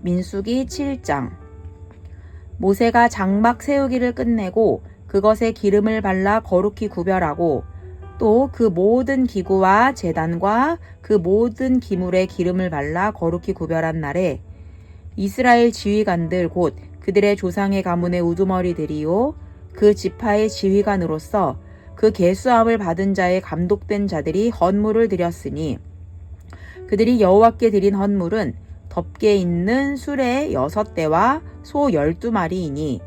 민수기 7장. 모세가 장막 세우기를 끝내고 그것에 기름을 발라 거룩히 구별하고 또 그 모든 기구와 제단과 그 모든 기물에 기름을 발라 거룩히 구별한 날에 이스라엘 지휘관들 곧 그들의 조상의 가문의 우두머리들이요 그 지파의 지휘관으로서 그 계수함을 받은 자의 감독된 자들이 헌물을 드렸으니 그들이 여호와께 드린 헌물은 덮개 있는 수레 6대와 소 12마리이니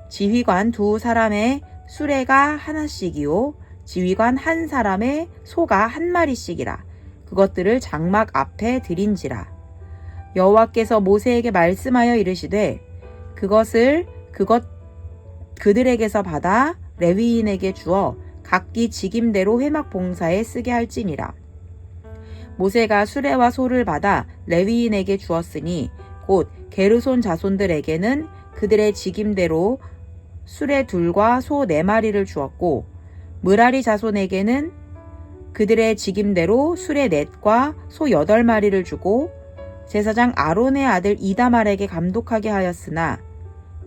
지휘관 2사람의 수레가 하나씩이요 지휘관 1사람의 소가 1마리씩이라. 그것들을 장막 앞에 드린지라. 여호와께서 모세에게 말씀하여 이르시되 그들에게서 받아 레위인에게 주어 각기 직임대로 회막 봉사에 쓰게 할지니라. 모세가 수레와 소를 받아 레위인에게 주었으니 곧 게르손 자손들에게는 그들의 직임대로 수레 2과 소 4마리를 주었고 므라리 자손에게는 그들의 직임대로 수레 4과 소 8마리를 주고 제사장 아론의 아들 이다말에게 감독하게 하였으나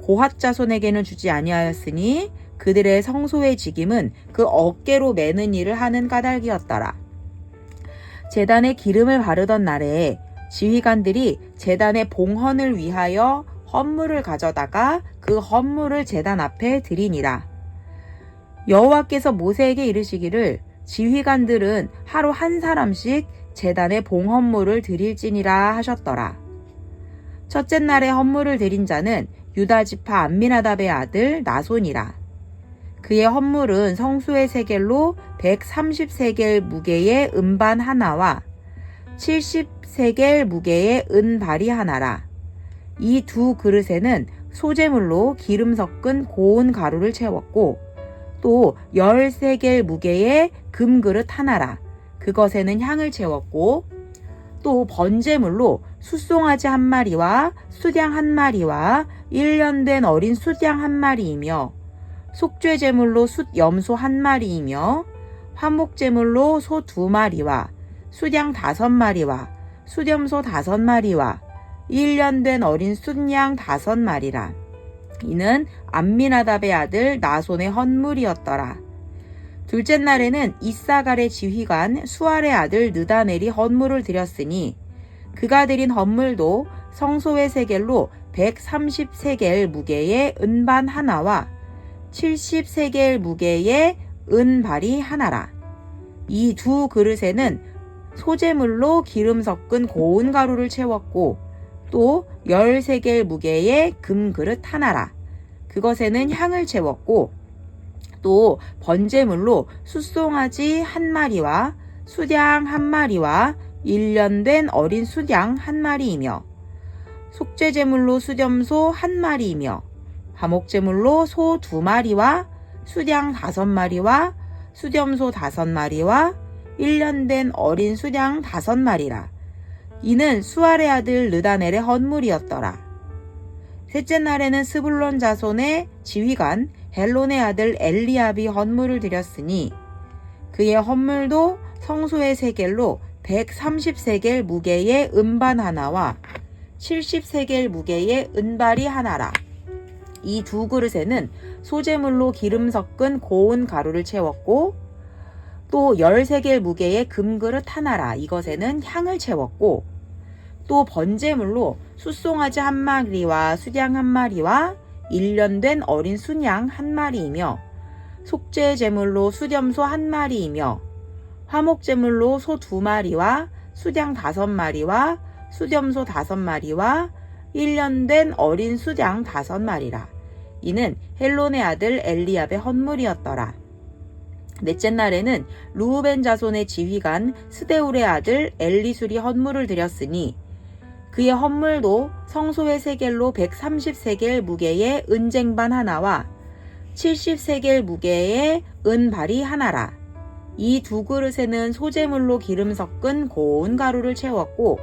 고핫 자손에게는 주지 아니하였으니 그들의 성소의 직임은 그 어깨로 매는 일을 하는 까닭이었더라. 제단에 기름을 바르던 날에 지휘관들이 제단의 봉헌을 위하여 헌물을 가져다가 그 헌물을 제단 앞에 드리니라. 여호와께서 모세에게 이르시기를 지휘관들은 하루 1사람씩 제단에 봉헌물을 드릴지니라 하셨더라. 첫째 날에 헌물을 드린 자는 유다 지파 암미나답의 아들 나손이라. 그의 헌물은 성소의 세겔로 130세겔 무게의 은반 하나와 70세겔 무게의 은발이 하나라. 이 2 그릇에는 소재물로 기름 섞은 고운 가루를 채웠고 또 10세겔 무게의 금그릇 하나라. 그것에는 향을 채웠고 또 번제물로 숫송아지 1마리와 수양 1마리와 1년 된 어린 수양 1마리이며 속죄제물로 숫염소 1마리이며 화목제물로 소 2마리와 수양 5마리와 숫염소 5마리와 1년 된 어린 숫양 5마리라. 이는 암미나답의 아들 나손의 헌물이었더라. 둘째 날에는 이사갈의 지휘관 수알의 아들 느다넬이 헌물을 드렸으니 그가 드린 헌물도 성소의 세겔로 130세겔 무게의 은반 하나와 70세겔 무게의 은발이 하나라. 이 2 그릇에는 소재물로 기름 섞은 고운 가루를 채웠고 또 10세겔 무게의 금그릇 하나라. 그것에는 향을 채웠고 또 번제물로 숫송아지 1마리와 수양 1마리와 1년 된 어린 수양 1마리이며 속죄제물로 숫염소 1마리이며 화목제물로 소 2마리와 수양 5마리와 숫염소 5마리와 1년 된 어린 수양 5마리라. 이는 수알의 아들 느다넬의 헌물이었더라. 셋째 날에는 스불론 자손의 지휘관 헬론의 아들 엘리압이 헌물을 드렸으니 그의 헌물도 성소의 세겔로 130세겔 무게의 은반 하나와 70세겔 무게의 은발이 하나라. 이 2 그릇에는 소재물로 기름 섞은 고운 가루를 채웠고 또 10세겔 무게의 금그릇 하나라. 이것에는 향을 채웠고 또 번제물로 숫송아지 1마리와 수양 1마리와 1년 된 어린 순양 1마리이며 속죄제물로 숫염소 1마리이며 화목제물로 소 2마리와 수양 5마리와 숫염소 5마리와 1년 된 어린 수양 5마리라. 이는 헬론의 아들 엘리압의 헌물이었더라. 넷째 날에는 르우벤 자손의 지휘관 스데울의 아들 엘리술이 헌물을 드렸으니 그의 헌물도 성소의 세겔로 130세겔 무게의 은쟁반 하나와 70세겔 무게의 은발이 하나라. 이 2 그릇에는 소재물로 기름 섞은 고운 가루를 채웠고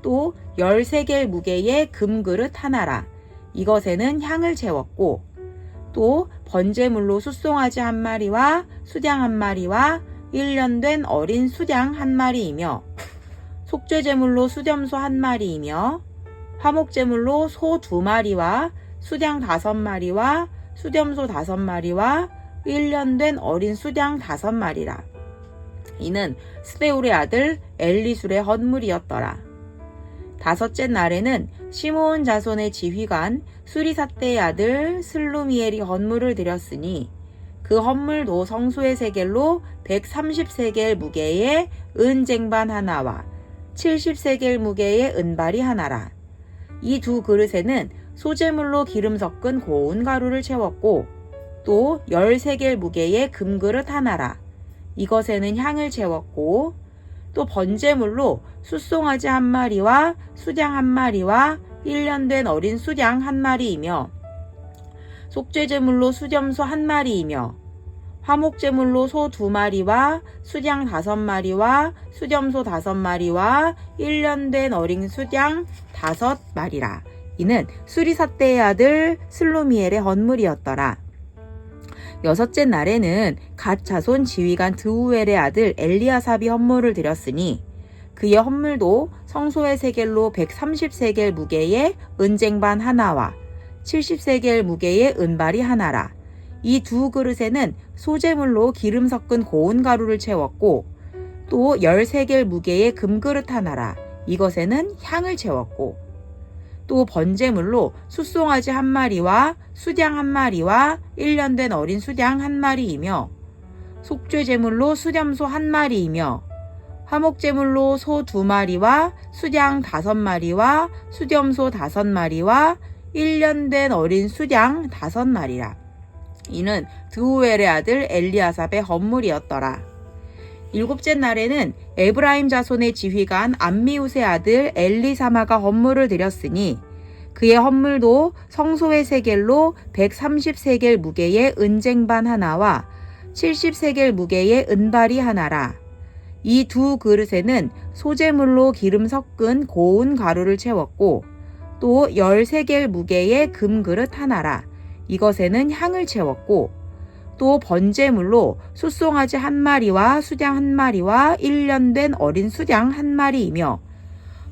또 10세겔 무게의 금그릇 하나라. 이것에는 향을 채웠고 또 번제물로 숫송아지 1마리와 수양 1마리와 1년 된 어린 수양 1마리이며 속죄제물로 숫염소 1마리이며 화목제물로 소 2마리와 수양 5마리와 수렴소 5마리와 1년 된 어린 수양 5마리라. 이는 스데울의 아들 엘리술의 헌물이었더라. 다섯째 날에는 시므온 자손의 지휘관 수리삿대의 아들 슬루미엘이 헌물을 드렸으니 그 헌물도 성소의 세겔로 130세겔 무게의 은쟁반 하나와 70세겔 무게의 은발이 하나라. 이 2 그릇에는 소재물로 기름 섞은 고운 가루를 채웠고 또 10세겔 무게의 금그릇 하나라. 이것에는 향을 채웠고 또 번제물로 숫송아지 1마리와 수양 1마리와 1년 된 어린 수양 1마리이며 속죄제물로 수렴소 1마리이며 화목제물로 소 2마리와 수양 5마리와 수렴소 5마리와 1년 된 어린 수양 5마리라. 이는 수리삿대의 아들 슬루미엘의 헌물이었더라. 여섯째 날에는 갓 자손 지휘관 드우엘의 아들 엘리아삽이 헌물을 드렸으니 그의 헌물도 성소의 세겔로 130세겔 무게의 은쟁반 하나와 70세겔 무게의 은발이 하나라. 이 2 그릇에는 소재물로 기름 섞은 고운 가루를 채웠고 또 10세겔 무게의 금그릇 하나라. 이것에는 향을 채웠고 또 번제물로 숫송아지 1마리와 수양 1마리와 1년 된 어린 수양 1마리이며 속죄제물로 수렴소 1마리이며 화목제물로 소 2마리와 수양 5마리와 수렴소 5마리와 1년 된 어린 수양 5마리라. 이는 드우엘의 아들 엘리아삽의 헌물이었더라. 일곱째 날에는 에브라임 자손의 지휘관 암미우스의 아들 엘리사마가 헌물을 드렸으니 그의 헌물도 성소의 세겔로 130세겔 무게의 은쟁반 하나와 70세겔 무게의 은발이 하나라. 이 2 그릇에는 소재물로 기름 섞은 고운 가루를 채웠고 또 10세겔 무게의 금그릇 하나라. 이것에는 향을 채웠고 또 번제물로 숫송아지 1마리와 수양 1마리와 1년 된 어린 수양 1마리이며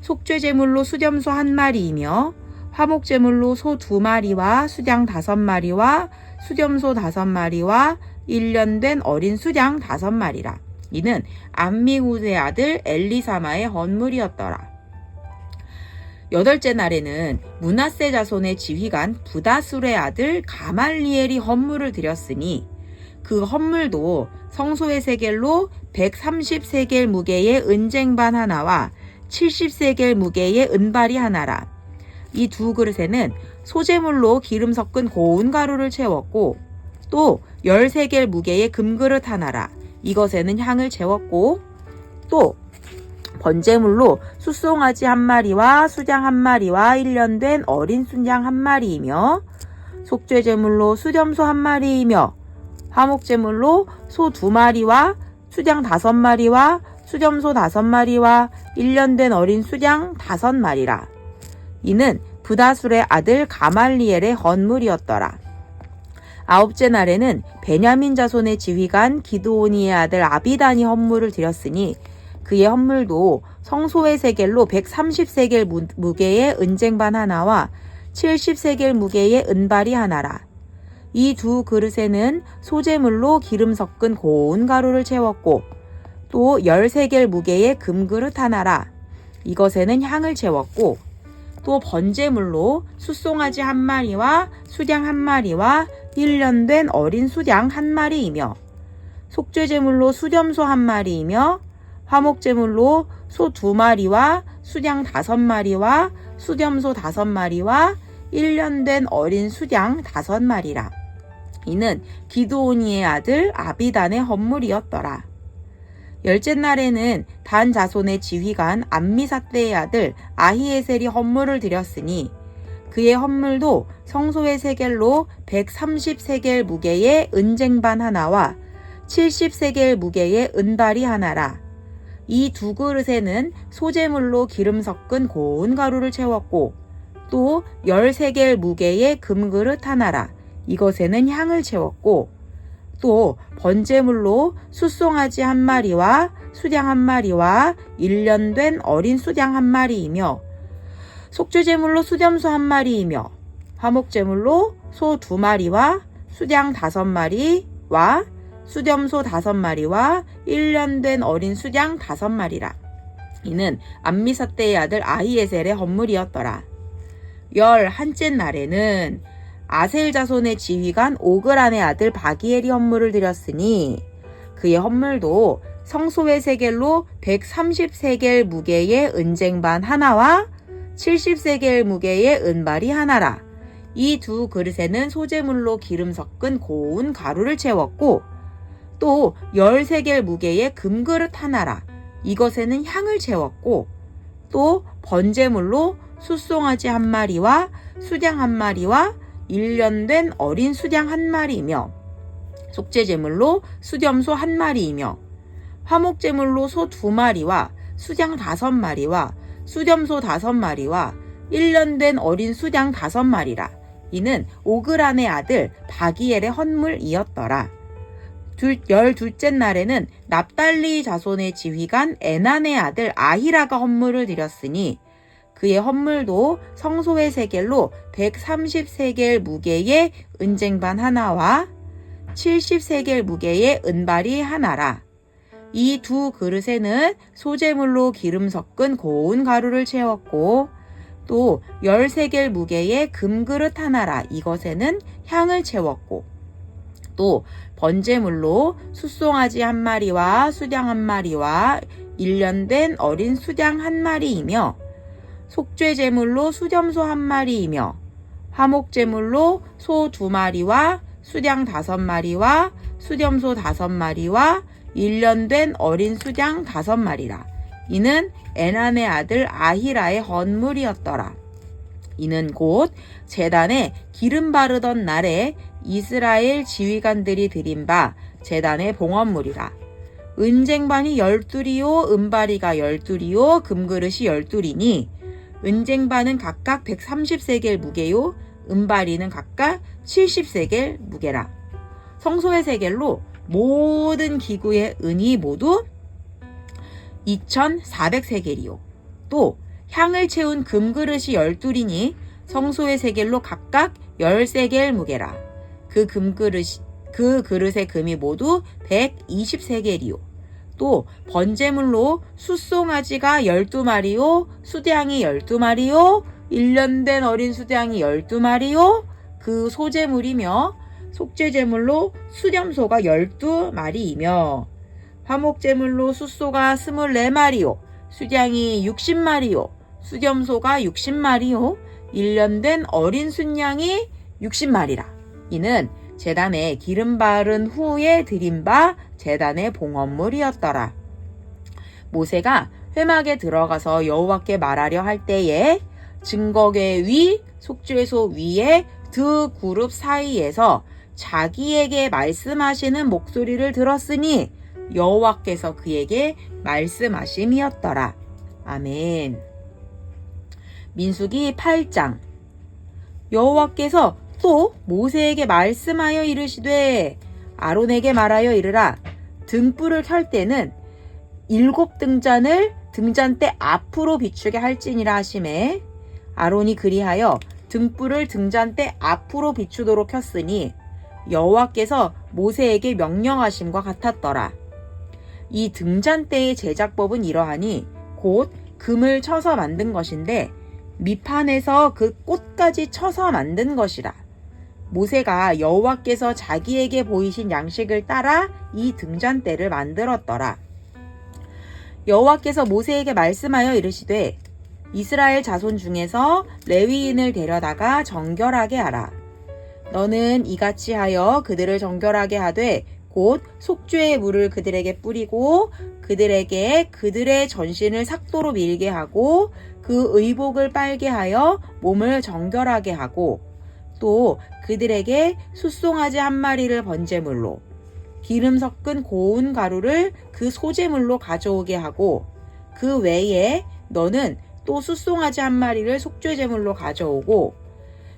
속죄제물로 수렴소 1마리이며 화목제물로 소 2마리와 수양 5마리와 수렴소 5마리와 1년 된 어린 수양 5마리라. 이는 암미우스의 아들 엘리사마의 헌물이었더라. 여덟째 날에는 므낫세 자손의 지휘관 부다술의 아들 가말리엘이 헌물을 드렸으니 그 헌물도 성소의 세겔로 130세겔 무게의 은쟁반 하나와 70세겔 무게의 은발이 하나라. 이 2 그릇에는 소재물로 기름 섞은 고운 가루를 채웠고 또 10세겔 무게의 금그릇 하나라. 이것에는 향을 채웠고 또 번제물로 숫송아지 1마리와 수양 1마리와 1년 된 어린 수양 1마리이며 속죄제물로 수렴소 1마리이며 화목제물로 소 2마리와 수양 5마리와 수렴소 5마리와 1년 된 어린 수양 5마리라. 이는 부다술의 아들 가말리엘의 헌물이었더라. 아홉째 날에는 베냐민 자손의 지휘관 기드오니의 아들 아비단이 헌물을 드렸으니 그의 헌물도 성소의 세겔로 130세겔 무게의 은쟁반 하나와 70세겔 무게의 은발이 하나라. 이 2 그릇에는 소재물로 기름 섞은 고운 가루를 채웠고 또 10세겔 무게의 금그릇 하나라. 이것에는 향을 채웠고 또 번제물로 숫송아지 1마리와 수양 1마리와 1년 된 어린 수양 1마리이며 속죄제물로 수렴소 1마리이며 화목제물로 소 2마리와 수양 5마리와 수렴소 5마리와 1년 된 어린 수양 5마리라. 이는 기드오니의 아들 아비단의 헌물이었더라. 열째 날에는 단 자손의 지휘관 암미삿대의 아들 아히에셀이 헌물을 드렸으니 그의 헌물도 성소의 세겔로 130세겔 무게의 은쟁반 하나와 70세겔 무게의 은발이 하나라. 이 2 그릇에는 소재물로 기름 섞은 고운 가루를 채웠고 또 10세겔 무게의 금그릇 하나라. 이것에는 향을 채웠고 또 번제물로 숫송아지 1마리와 수양 1마리와 1년 된 어린 수양 1마리이며 속죄제물로 수렴소 1마리이며 화목제물로 소 2마리와 수양 5마리와 수렴소 5마리와 1년 된 어린 수양 5마리라. 이는 암미사대의 아들 아히에셀의 헌물이었더라. 11째 날에는 아셀 자손의 지휘관 오그란의 아들 바기엘이 헌물을 드렸으니 그의 헌물도 성소의 세겔로 130세겔 무게의 은쟁반 하나와 70세겔 무게의 은발이 하나라. 이 두 그릇에는 소제물로 기름 섞은 고운 가루를 채웠고 또 10세겔 무게의 금그릇 하나라. 이것에는 향을 채웠고 또 번제물로 숫송아지 1마리와 수양 1마리와 1년 된 어린 수양 1마리이며 속죄제물로 수렴소 1마리이며 화목제물로 소 2마리와 수양 5마리와 수렴소 5마리와 1년 된 어린 수양 5마리라. 이는 오그란의 아들 바기엘의 헌물이었더라. 12째 날에는 납달리 자손의 지휘관 에난의 아들 아히라가 헌물을 드렸으니 그의 헌물도 성소의 세겔로 130세겔 무게의 은쟁반 하나와 70세겔 무게의 은발이 하나라. 이 두 그릇에는 소제물로 기름 섞은 고운 가루를 채웠고 또 10세겔 무게의 금그릇 하나라. 이것에는 향을 채웠고 또 번제물로 숫송아지 1마리와 수양 1마리와 1년 된 어린 수양 1마리이며 속죄제물로 수렴소 1마리이며 화목제물로 소 2마리와 수양 5마리와 수렴소 5마리와 1년 된 어린 수양 5마리라. 이는 에난의 아들 아히라의 헌물이었더라. 이는 곧 제단에 기름 바르던 날에 이스라엘 지휘관들이 드린 바 제단의 봉헌물이라. 은쟁반이 12이요 은바리가 12이요 금그릇이 12이니 은쟁반은 각각 130세겔 무게요 은바리는 각각 70세겔 무게라. 성소의 세겔로 모든 기구의 은이 모두 2400세겔이요 또 향을 채운 금그릇이 12이니 성소의 세겔로 각각 10세겔 무게라. 그 그릇의 금이 모두 120세겔이요 또 번제물로 숫송아지가 12마리요 수양이 12마리요 1년 된 어린 수양이 12마리요 그 소제물이며 속죄제물로 수렴소가 12마리이며 화목제물로 숫소가 24마리요 수양이 60마리요 수렴소가 60마리요 1년 된 어린 순양이 60마리라. 이는 제단에 기름 바른 후에 드린 바 제단의 봉헌물이었더라. 모세가 회막에 들어가서 여호와께 말하려 할 때에 증거궤 위 속죄소 위에 두 그룹 사이에서 자기에게 말씀하시는 목소리를 들었으니 여호와께서 그에게 말씀하심이었더라. 아멘. 민수기 8장. 여호와께서 또 모세에게 말씀하여 이르시되 아론에게 말하여 이르라. 등불을 켤 때는 7등잔을 등잔대 앞으로 비추게 할지니라 하시매 아론이 그리하여 등불을 등잔대 앞으로 비추도록 켰으니 여호와께서 모세에게 명령하심과 같았더라. 이 등잔대의 제작법은 이러하니 곧 금을 쳐서 만든 것인데 밑판에서 그 꽃까지 쳐서 만든 것이라. 모세가 여호와께서 자기에게 보이신 양식을 따라 이 등잔대를 만들었더라. 여호와께서 모세에게 말씀하여 이르시되 이스라엘 자손 중에서 레위인을 데려다가 정결하게 하라. 너는 이같이 하여 그들을 정결하게 하되 곧 속죄의 물을 그들에게 뿌리고 그들에게 그들의 전신을 삭도로 밀게 하고 그 의복을 빨게 하여 몸을 정결하게 하고 또 그들에게 숫송아지 1마리를 번제물로 기름 섞은 고운 가루를 그 소제물로 가져오게 하고 그 외에 너는 또 숫송아지 1마리를 속죄제물로 가져오고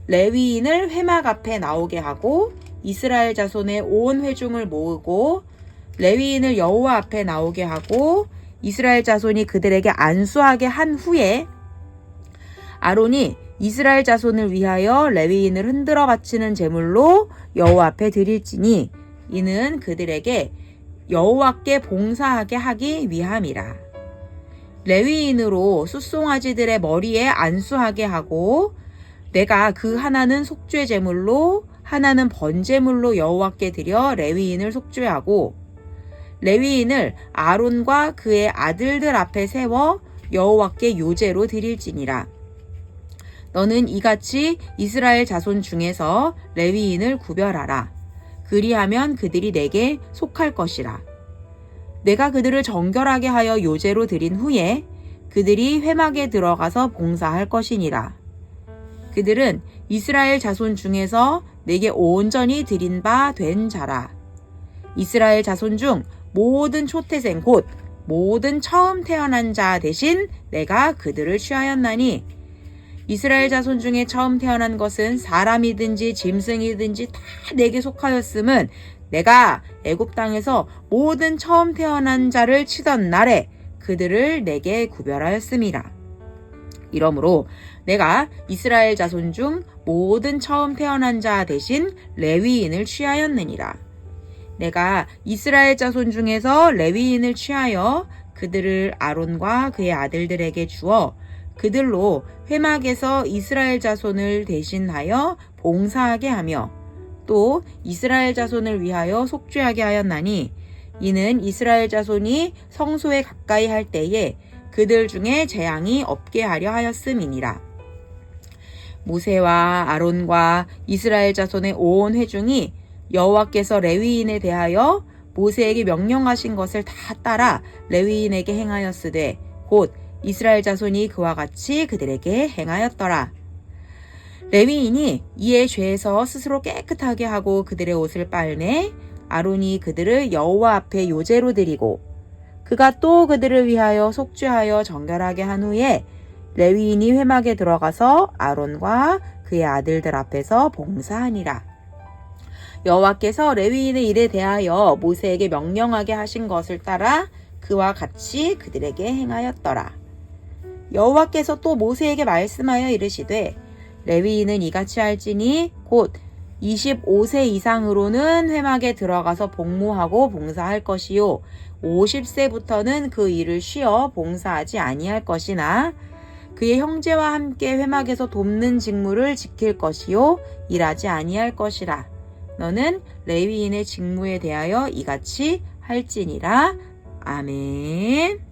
레위인을 회막 앞에 나오게 하고 이스라엘 자손의 온 회중을 모으고 레위인을 여호와 앞에 나오게 하고 이스라엘 자손이 그들에게 안수하게 한 후에 아론이 이스라엘 자손을 위하여 레위인을 흔들어 바치는 제물로 여호와 앞에 드릴지니 이는 그들에게 여호와께 봉사하게 하기 위함이라. 레위인으로 숫송아지들의 머리에 안수하게 하고 내가 그 하나는 속죄 제물로 하나는 번제물로 여호와께 드려 레위인을 속죄하고 레위인을 아론과 그의 아들들 앞에 세워 여호와께 요제로 드릴지니라. 너는 이같이 이스라엘 자손 중에서 레위인을 구별하라. 그리하면 그들이 내게 속할 것이라. 내가 그들을 정결하게 하여 요제로 드린 후에 그들이 회막에 들어가서 봉사할 것이니라. 그들은 이스라엘 자손 중에서 내게 온전히 드린 바 된 자라. 이스라엘 자손 중 모든 초태생 곧 모든 처음 태어난 자 대신 내가 그들을 취하였나니 이스라엘 자손 중에 처음 태어난 것은 사람이든지 짐승이든지 다 내게 속하였음은 내가 애굽 땅에서 모든 처음 태어난 자를 치던 날에 그들을 내게 구별하였음이라. 이러므로 내가 이스라엘 자손 중 모든 처음 태어난 자 대신 레위인을 취하였느니라. 내가 이스라엘 자손 중에서 레위인을 취하여 그들을 아론과 그의 아들들에게 주어 그들로 회막에서 이스라엘 자손을 대신하여 봉사하게 하며 또 이스라엘 자손을 위하여 속죄하게 하였나니 이는 이스라엘 자손이 성소에 가까이 할 때에 그들 중에 재앙이 없게 하려 하였음이니라. 모세와 아론과 이스라엘 자손의 온 회중이 여호와께서 레위인에 대하여 모세에게 명령하신 것을 다 따라 레위인에게 행하였으되 곧 이스라엘 자손이 그와 같이 그들에게 행하였더라. 레위인이 이에 죄에서 스스로 깨끗하게 하고 그들의 옷을 빨매 아론이 그들을 여호와 앞에 요제로 드리고 그가 또 그들을 위하여 속죄하여 정결하게 한 후에 레위인이 회막에 들어가서 아론과 그의 아들들 앞에서 봉사하니라. 여호와께서 레위인의 일에 대하여 모세에게 명령하게 하신 것을 따라 그와 같이 그들에게 행하였더라. 여호와께서 또 모세에게 말씀하여 이르시되 레위인은 이같이 할지니 곧 25세 이상으로는 회막에 들어가서 복무하고 봉사할 것이요 50세부터는 그 일을 쉬어 봉사하지 아니할 것이나 그의 형제와 함께 회막에서 돕는 직무를 지킬 것이요 일하지 아니할 것이라. 너는 레위인의 직무에 대하여 이같이 할지니라. 아멘.